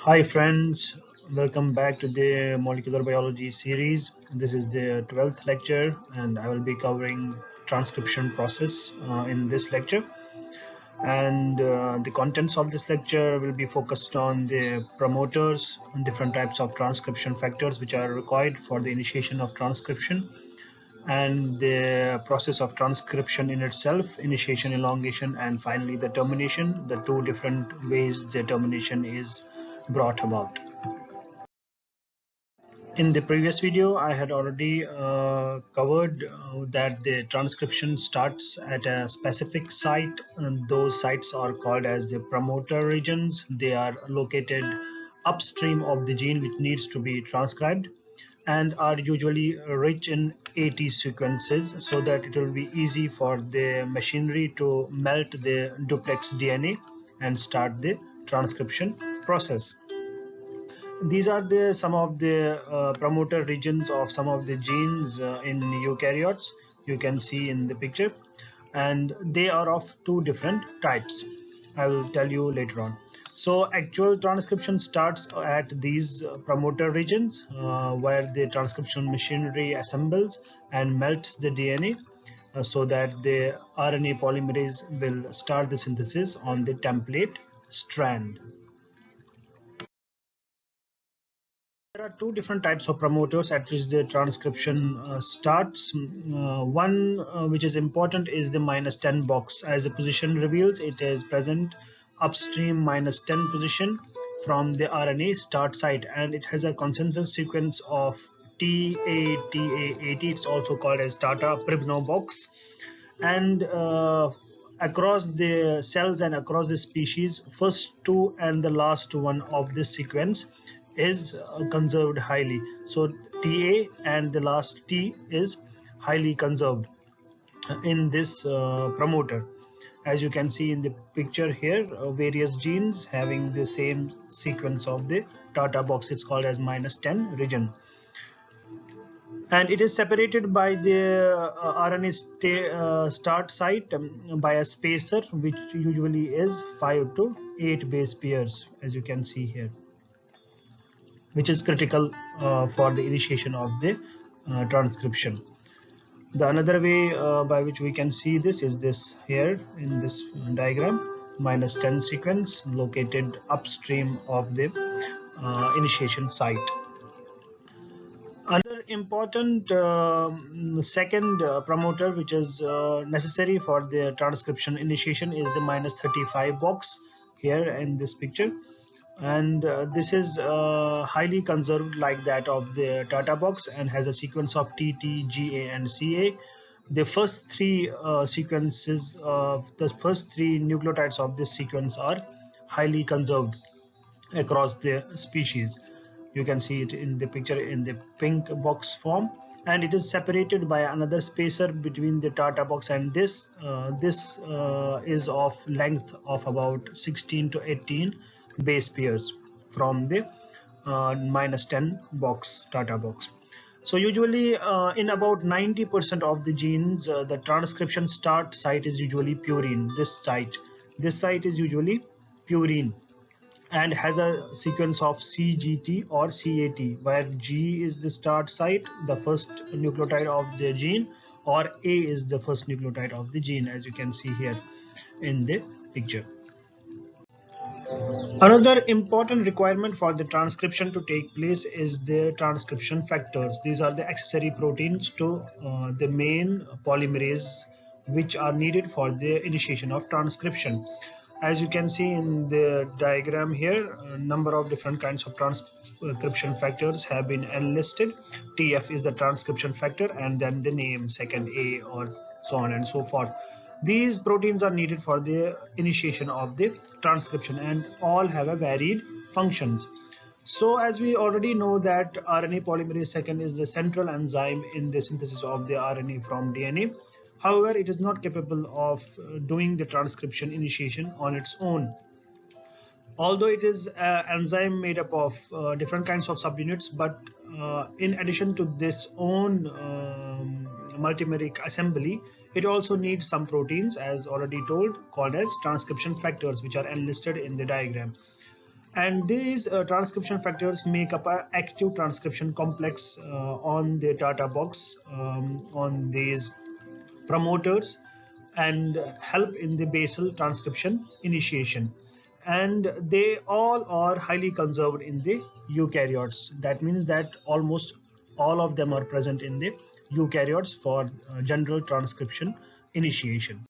Hi friends, welcome back to the molecular biology series. This is the 12th lecture and I will be covering transcription process in this lecture. And the contents of this lecture will be focused on the promoters, different types of transcription factors which are required for the initiation of transcription, and the process of transcription in itself, initiation, elongation, and finally the termination, the two different ways the termination is brought about. In the previous video, I had already covered that the transcription starts at a specific site, and those sites are called as the promoter regions. They are located upstream of the gene which needs to be transcribed and are usually rich in AT sequences so that it will be easy for the machinery to melt the duplex DNA and start the transcription process. These are the some of the promoter regions of some of the genes in eukaryotes. You can see in the picture, and they are of two different types. I will tell you later on. So actual transcription starts at these promoter regions where the transcription machinery assembles and melts the DNA so that the RNA polymerase will start the synthesis on the template strand. There are two different types of promoters at which the transcription starts. One which is important is the -10 box. As the position reveals, it is present upstream -10 position from the RNA start site, and it has a consensus sequence of TA80. It's also called as Tata Pribno box. And across the cells and across the species, first two and the last one of this sequence is conserved highly. So TA and the last T is highly conserved in this promoter. As you can see in the picture here, various genes having the same sequence of the Tata box. It's called as -10 region, and it is separated by the RNA start site by a spacer which usually is 5 to 8 base pairs, as you can see here, which is critical for the initiation of the transcription. The another way by which we can see this is this here in this diagram, -10 sequence located upstream of the initiation site. Another important second promoter which is necessary for the transcription initiation is the -35 box here in this picture, and this is highly conserved like that of the Tata box and has a sequence of TT, GA, and CA. The first three sequences of the first three nucleotides of this sequence are highly conserved across the species. You can see it in the picture in the pink box form, and it is separated by another spacer between the Tata box and this. This is of length of about 16 to 18 base pairs from the -10 box Tata box. So usually in about 90% of the genes, the transcription start site is usually purine. This site is usually purine and has a sequence of CGT or CAT, where G is the start site, the first nucleotide of the gene, or A is the first nucleotide of the gene, as you can see here in the picture. Another important requirement for the transcription to take place is the transcription factors. These are the accessory proteins to the main polymerase which are needed for the initiation of transcription. As you can see in the diagram here, a number of different kinds of transcription factors have been enlisted. TF is the transcription factor, and then the name second A, or so on and so forth. These proteins are needed for the initiation of the transcription, and all have a varied functions. So as we already know that RNA polymerase second is the central enzyme in the synthesis of the RNA from DNA. However, it is not capable of doing the transcription initiation on its own. Although it is an enzyme made up of different kinds of subunits, but in addition to this own multimeric assembly, it also needs some proteins, as already told, called as transcription factors, which are enlisted in the diagram. And these transcription factors make up an active transcription complex on the data box on these promoters, and help in the basal transcription initiation. And they all are highly conserved in the eukaryotes. That means that almost all of them are present in the eukaryotes for general transcription initiation.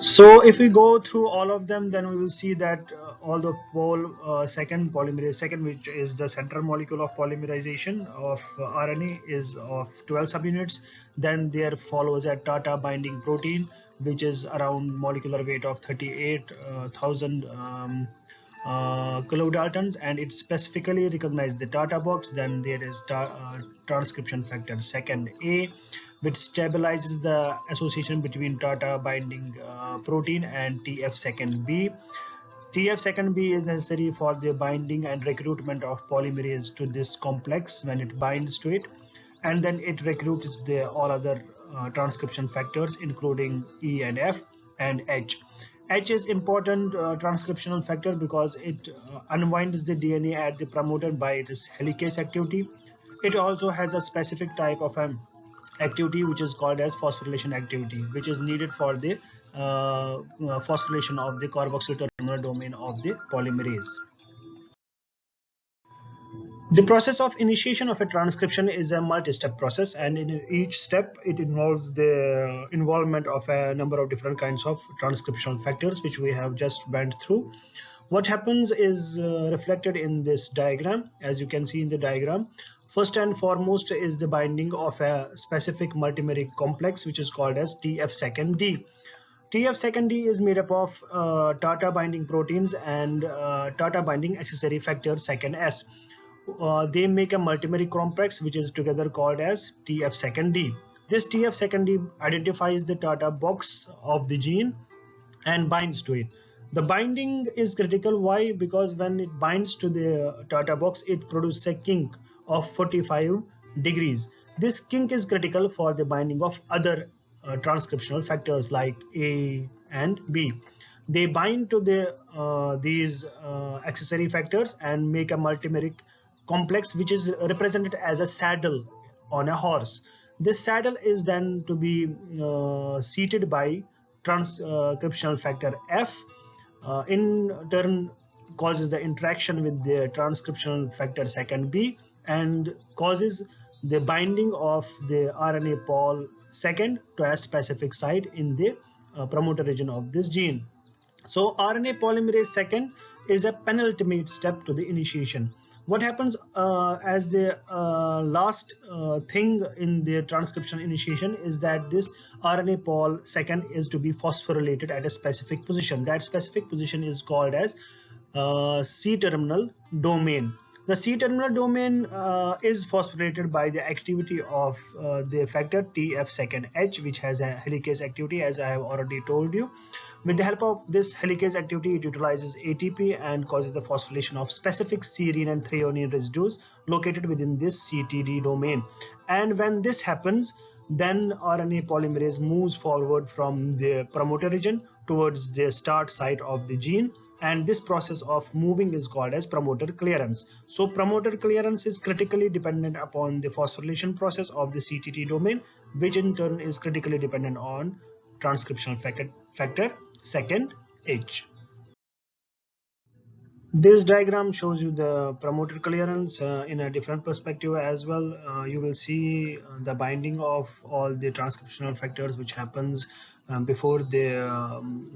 So if we go through all of them, then we will see that all the second polymerase second, which is the central molecule of polymerization of RNA, is of 12 subunits. Then there follows a TATA binding protein, which is around molecular weight of 38,000 kilodaltons, and it specifically recognizes the TATA box. Then there is transcription factor second A, which stabilizes the association between TATA binding protein and TF second B. TF second B is necessary for the binding and recruitment of polymerase to this complex when it binds to it, and then it recruits the all other transcription factors including E and F and H. H is important transcriptional factor because it unwinds the DNA at the promoter by its helicase activity. It also has a specific type of activity which is called as phosphorylation activity, which is needed for the phosphorylation of the carboxyl terminal domain of the polymerase. The process of initiation of a transcription is a multi-step process, and in each step it involves the involvement of a number of different kinds of transcriptional factors, which we have just went through. What happens is reflected in this diagram. As you can see in the diagram, first and foremost is the binding of a specific multimeric complex, which is called as TF second D. TF second D is made up of TATA binding proteins and TATA binding accessory factor second S. They make a multimeric complex, which is together called as TF second D. This TF second D identifies the TATA box of the gene and binds to it. The binding is critical. Why? Because when it binds to the TATA box, it produces a kink of 45 degrees. This kink is critical for the binding of other transcriptional factors like A and B. They bind to these accessory factors and make a multimeric complex, which is represented as a saddle on a horse. This saddle is then to be seated by transcriptional factor F, in turn causes the interaction with the transcriptional factor second B and causes the binding of the RNA pol second to a specific site in the promoter region of this gene. So RNA polymerase second is a penultimate step to the initiation. What happens as the last thing in the transcription initiation is that this RNA pol second is to be phosphorylated at a specific position. That specific position is called as C-terminal domain. The C-terminal domain is phosphorylated by the activity of the factor TF second H, which has a helicase activity, as I have already told you. With the help of this helicase activity, it utilizes ATP and causes the phosphorylation of specific serine and threonine residues located within this CTD domain. And when this happens, then RNA polymerase moves forward from the promoter region towards the start site of the gene, and this process of moving is called as promoter clearance. So promoter clearance is critically dependent upon the phosphorylation process of the CTT domain, which in turn is critically dependent on transcriptional factor second H. This diagram shows you the promoter clearance in a different perspective as well. You will see the binding of all the transcriptional factors which happens before the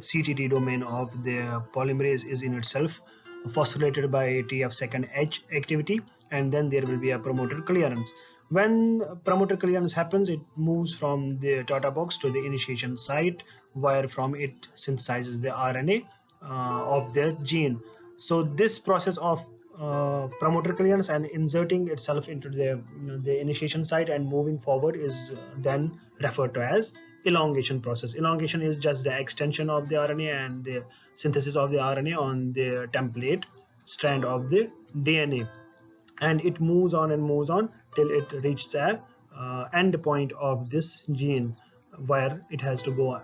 CTT domain of the polymerase is in itself phosphorylated by TF second H activity, and then there will be a promoter clearance. When promoter clearance happens, it moves from the TATA box to the initiation site, where from it synthesizes the RNA of the gene. So this process of promoter clearance and inserting itself into the initiation site and moving forward is then referred to as elongation process. Elongation is just the extension of the RNA and the synthesis of the RNA on the template strand of the DNA, and it moves on and moves on till it reaches a end point of this gene, where it has to go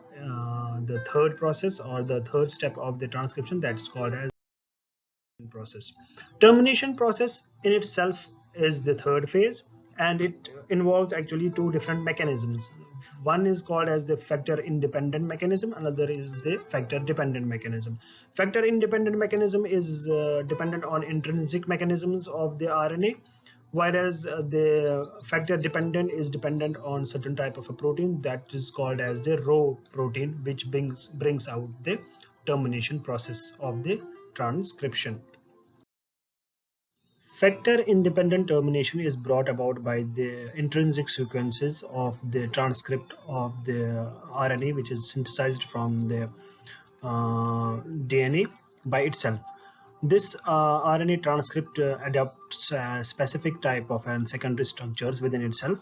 the third process or the third step of the transcription, that's called as process. Termination process in itself is the third phase, and it involves actually two different mechanisms. One is called as the factor independent mechanism, another is the factor dependent mechanism. Factor independent mechanism is dependent on intrinsic mechanisms of the RNA, whereas the factor dependent is dependent on certain type of a protein that is called as the Rho protein, which brings out the termination process of the transcription. Factor independent termination is brought about by the intrinsic sequences of the transcript of the RNA, which is synthesized from the DNA by itself. This RNA transcript adopts a specific type of and secondary structures within itself.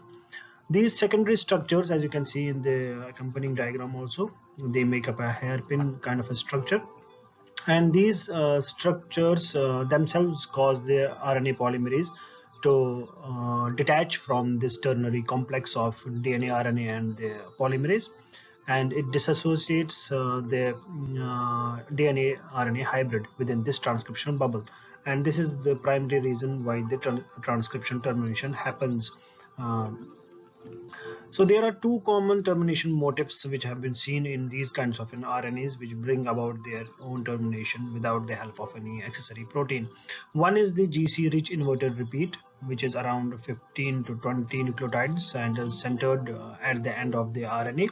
These secondary structures, as you can see in the accompanying diagram also, they make up a hairpin kind of a structure, and these structures themselves cause the RNA polymerase to detach from this ternary complex of DNA, RNA, and the polymerase, and it disassociates the DNA RNA hybrid within this transcriptional bubble. And this is the primary reason why the transcription termination happens. So there are two common termination motifs which have been seen in these kinds of RNAs, which bring about their own termination without the help of any accessory protein. One is the GC-rich inverted repeat, which is around 15 to 20 nucleotides and is centered at the end of the RNA.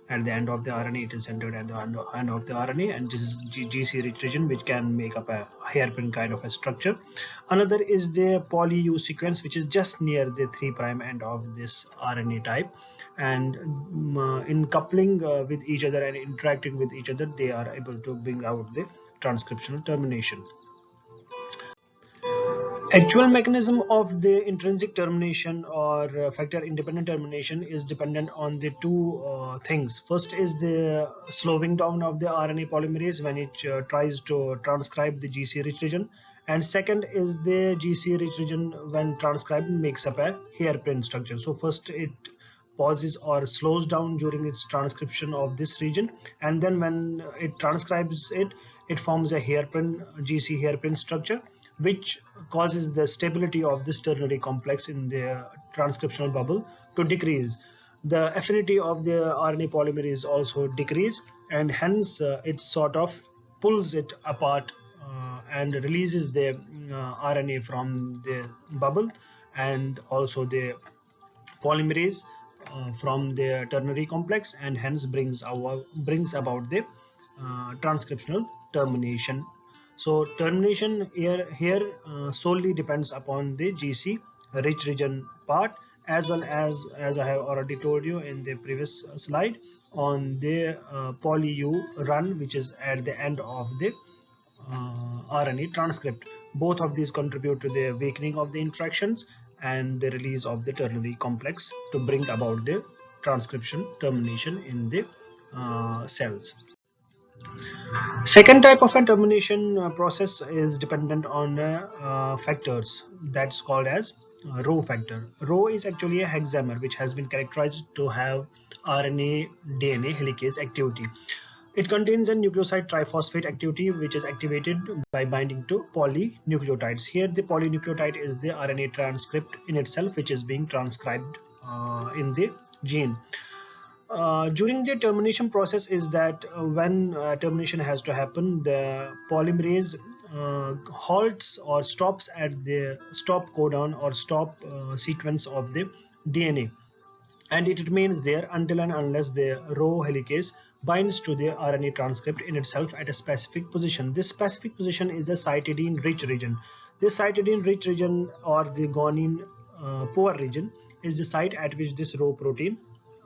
At the end of the RNA, it is centered at the end of the RNA, and this is GC-rich region, which can make up a hairpin kind of a structure. Another is the poly-U sequence, which is just near the 3' end of this RNA type, and in coupling with each other and interacting with each other, they are able to bring out the transcriptional termination. Actual mechanism of the intrinsic termination or factor independent termination is dependent on the two things. First is the slowing down of the RNA polymerase when it tries to transcribe the GC-rich region, and second is the GC-rich region when transcribed makes up a hairpin structure. So first it pauses or slows down during its transcription of this region, and then when it transcribes it, it forms a hairpin, GC hairpin structure, which causes the stability of this ternary complex in the transcriptional bubble to decrease. The affinity of the RNA polymerase also decrease, and hence it sort of pulls it apart and releases the RNA from the bubble, and also the polymerase from the ternary complex, and hence brings about the transcriptional termination. So termination here solely depends upon the GC rich region part, as well as I have already told you in the previous slide, on the poly-U run, which is at the end of the RNA transcript. Both of these contribute to the weakening of the interactions and the release of the ternary complex to bring about the transcription termination in the cells. Second type of a termination process is dependent on factors that's called as Rho factor. Rho is actually a hexamer which has been characterized to have RNA DNA helicase activity. It contains a nucleoside triphosphate activity which is activated by binding to polynucleotides. Here the polynucleotide is the RNA transcript in itself, which is being transcribed in the gene. During the termination process is that when termination has to happen, the polymerase halts or stops at the stop codon or stop sequence of the DNA, and it remains there until and unless the Rho helicase binds to the RNA transcript in itself at a specific position. This specific position is the cytidine rich region. This cytidine rich region, or the guanine poor region, is the site at which this Rho protein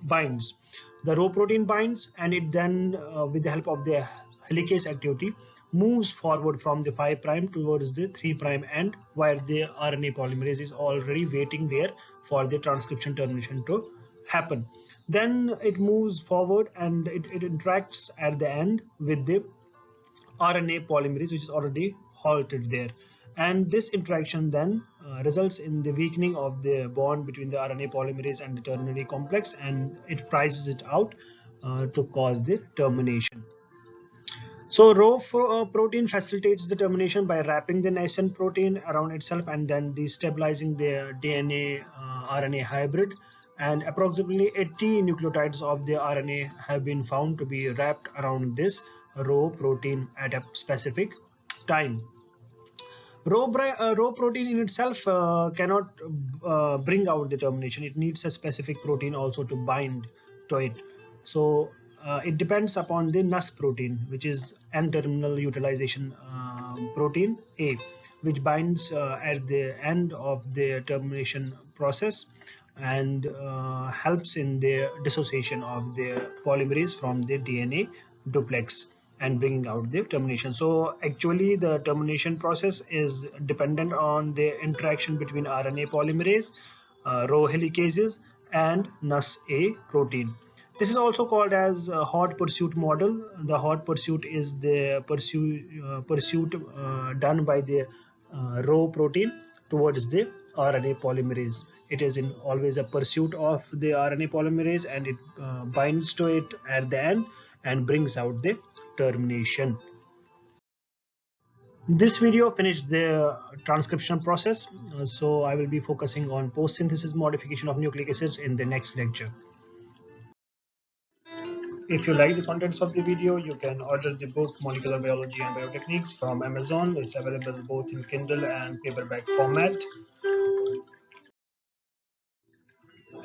binds. The Rho protein binds, and it then with the help of the helicase activity moves forward from the 5' towards the 3' end, where the RNA polymerase is already waiting there for the transcription termination to happen. Then it moves forward and it interacts at the end with the RNA polymerase, which is already halted there, and this interaction then results in the weakening of the bond between the RNA polymerase and the ternary complex, and it prizes it out to cause the termination. So raw protein facilitates the termination by wrapping the nascent protein around itself and then destabilizing the DNA RNA hybrid. And approximately 80 nucleotides of the RNA have been found to be wrapped around this raw protein at a specific time. Raw protein in itself cannot bring out the termination. It needs a specific protein also to bind to it. So it depends upon the NUS protein, which is N-terminal utilization protein A, which binds at the end of the termination process and helps in the dissociation of the polymerase from the DNA duplex and bringing out the termination. So actually the termination process is dependent on the interaction between RNA polymerase, row helicases and NUS-A protein. This is also called as a hot pursuit model. The hot pursuit is the pursuit done by the row protein towards the RNA polymerase. It is in always a pursuit of the RNA polymerase and it binds to it at the end and brings out the termination. This video finished the transcription process, so I will be focusing on post-synthesis modification of nucleic acids in the next lecture. If you like the contents of the video, you can order the book Molecular Biology and Biotechniques from Amazon. It's available both in Kindle and paperback format.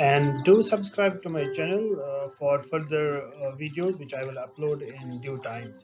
And do subscribe to my channel for further videos which I will upload in due time.